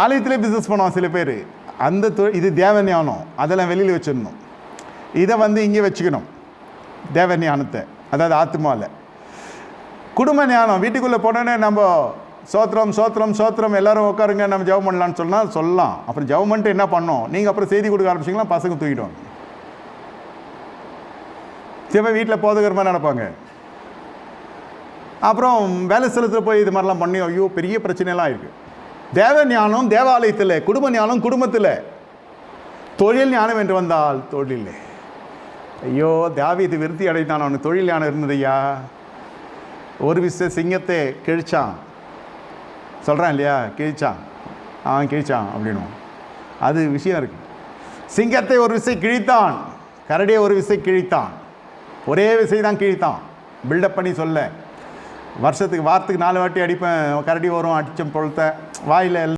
ஆலயத்திலே பிஸ்னஸ் பண்ணுவோம் சில பேர். அந்த இது தேவ ஞானம், அதெல்லாம் வெளியில் வச்சிடணும். இதை இங்கே வச்சுக்கணும், தேவ ஞானத்தை, அதாவது ஆத்மாவில். குடும்ப ஞானம் வீட்டுக்குள்ளே போனோன்னே நம்ம சோத்திரம் சோத்திரம் சோத்திரம் எல்லோரும் உட்காருங்க நம்ம ஜெபம் பண்ணலான்னு சொன்னால் சொல்லலாம். அப்புறம் ஜெபம் பண்ணிட்டு என்ன பண்ணோம், நீங்கள் அப்புறம் செய்தி கொடுக்க ஆரம்பிச்சிங்களா பசங்க தூக்கிடுவாங்க. சில வீட்டில் போதகரமாக நடப்பாங்க. அப்புறம் வேலை ஸ்தலத்தில் போய் இது மாதிரிலாம் பண்ணி ஐயோ பெரிய பிரச்சனைலாம் இருக்குது. தேவ ஞானம் தேவாலயத்தில், குடும்ப ஞானம் குடும்பத்தில், தொழில் ஞானம் என்று வந்தால் தொழில். ஐயோ தாவீது விருத்தி அடைத்தான், அவனுக்கு தொழில் ஞானம் இருந்ததையா. ஒரு விஷயம் சிங்கத்தை கிழிச்சான் சொல்கிறான் இல்லையா, கிழிச்சான் கிழிச்சான் அப்படின்னும் அது விஷயம் இருக்குது. சிங்கத்தை ஒரு விசை கிழித்தான், கரடியை ஒரு விசை கிழித்தான், ஒரே விசை தான் கிழித்தான். பில்டப் பண்ணி சொல்ல, வருஷத்துக்கு வாரத்துக்கு 4 வாட்டி அடிப்பேன், கரடி வரும் அடித்தம் பொழுத்த வாயில்